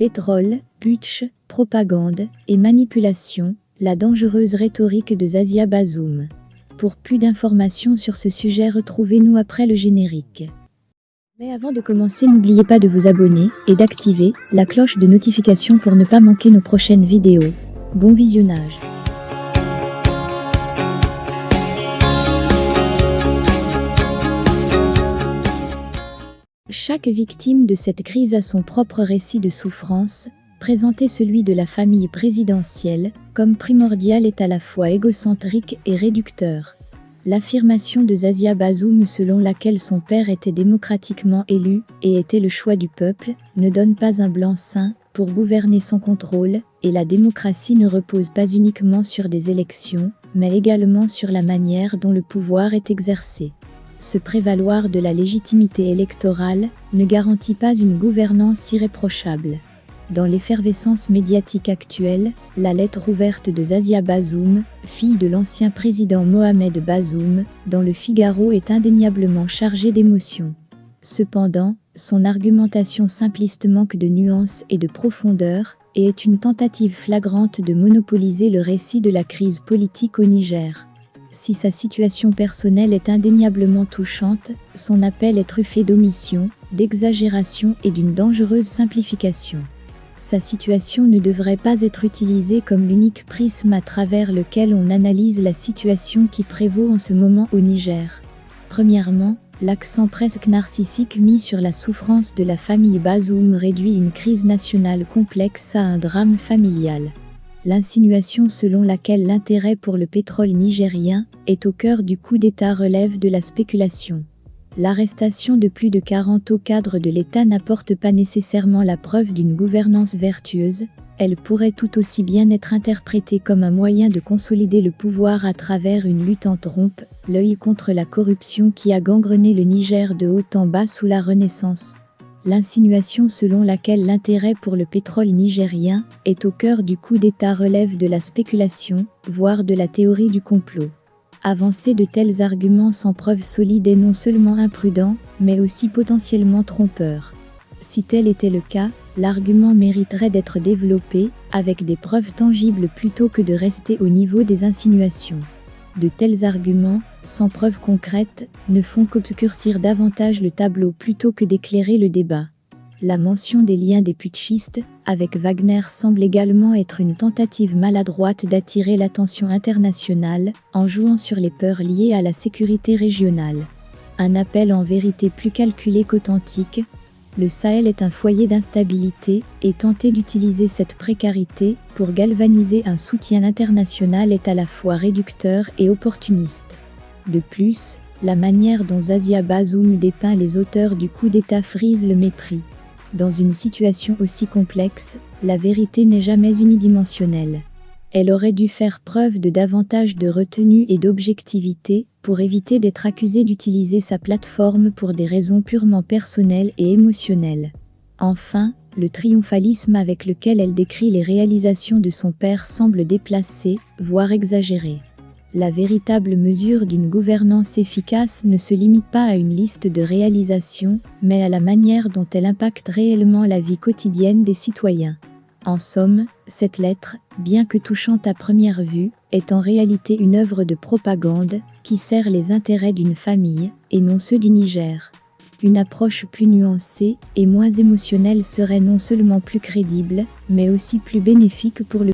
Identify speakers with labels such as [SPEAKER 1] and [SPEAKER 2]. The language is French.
[SPEAKER 1] Pétrole, putsch, propagande et manipulation, la dangereuse rhétorique de Zasia Bazoum. Pour plus d'informations sur ce sujet, retrouvez-nous après le générique. Mais avant de commencer, n'oubliez pas de vous abonner et d'activer la cloche de notification pour ne pas manquer nos prochaines vidéos. Bon visionnage. Chaque victime de cette crise a son propre récit de souffrance. Présenter celui de la famille présidentielle comme primordial est à la fois égocentrique et réducteur. L'affirmation de Zasia Bazoum selon laquelle son père était démocratiquement élu et était le choix du peuple ne donne pas un blanc-seing pour gouverner sans contrôle, et la démocratie ne repose pas uniquement sur des élections, mais également sur la manière dont le pouvoir est exercé. Se prévaloir de la légitimité électorale ne garantit pas une gouvernance irréprochable. Dans l'effervescence médiatique actuelle, la lettre ouverte de Zasia Bazoum, fille de l'ancien président Mohamed Bazoum, dans le Figaro est indéniablement chargée d'émotions. Cependant, son argumentation simpliste manque de nuances et de profondeur, et est une tentative flagrante de monopoliser le récit de la crise politique au Niger. Si sa situation personnelle est indéniablement touchante, son appel est truffé d'omissions, d'exagérations et d'une dangereuse simplification. Sa situation ne devrait pas être utilisée comme l'unique prisme à travers lequel on analyse la situation qui prévaut en ce moment au Niger. Premièrement, l'accent presque narcissique mis sur la souffrance de la famille Bazoum réduit une crise nationale complexe à un drame familial. L'insinuation selon laquelle l'intérêt pour le pétrole nigérien est au cœur du coup d'État relève de la spéculation. L'arrestation de plus de 40 hauts cadres de l'État n'apporte pas nécessairement la preuve d'une gouvernance vertueuse, elle pourrait tout aussi bien être interprétée comme un moyen de consolider le pouvoir à travers une lutte en trompe, l'œil contre la corruption qui a gangrené le Niger de haut en bas sous la Renaissance. L'insinuation selon laquelle l'intérêt pour le pétrole nigérien est au cœur du coup d'État relève de la spéculation, voire de la théorie du complot. Avancer de tels arguments sans preuve solide est non seulement imprudent, mais aussi potentiellement trompeur. Si tel était le cas, l'argument mériterait d'être développé, avec des preuves tangibles plutôt que de rester au niveau des insinuations. De tels arguments, sans preuves concrètes, ne font qu'obscurcir davantage le tableau plutôt que d'éclairer le débat. La mention des liens des putschistes avec Wagner semble également être une tentative maladroite d'attirer l'attention internationale en jouant sur les peurs liées à la sécurité régionale. Un appel en vérité plus calculé qu'authentique. Le Sahel est un foyer d'instabilité et tenter d'utiliser cette précarité pour galvaniser un soutien international est à la fois réducteur et opportuniste. De plus, la manière dont Zasia Bazoum dépeint les auteurs du coup d'État frise le mépris. Dans une situation aussi complexe, la vérité n'est jamais unidimensionnelle. Elle aurait dû faire preuve de davantage de retenue et d'objectivité pour éviter d'être accusée d'utiliser sa plateforme pour des raisons purement personnelles et émotionnelles. Enfin, le triomphalisme avec lequel elle décrit les réalisations de son père semble déplacé, voire exagéré. La véritable mesure d'une gouvernance efficace ne se limite pas à une liste de réalisations, mais à la manière dont elle impacte réellement la vie quotidienne des citoyens. En somme, cette lettre, bien que touchante à première vue, est en réalité une œuvre de propagande qui sert les intérêts d'une famille, et non ceux du Niger. Une approche plus nuancée et moins émotionnelle serait non seulement plus crédible, mais aussi plus bénéfique pour le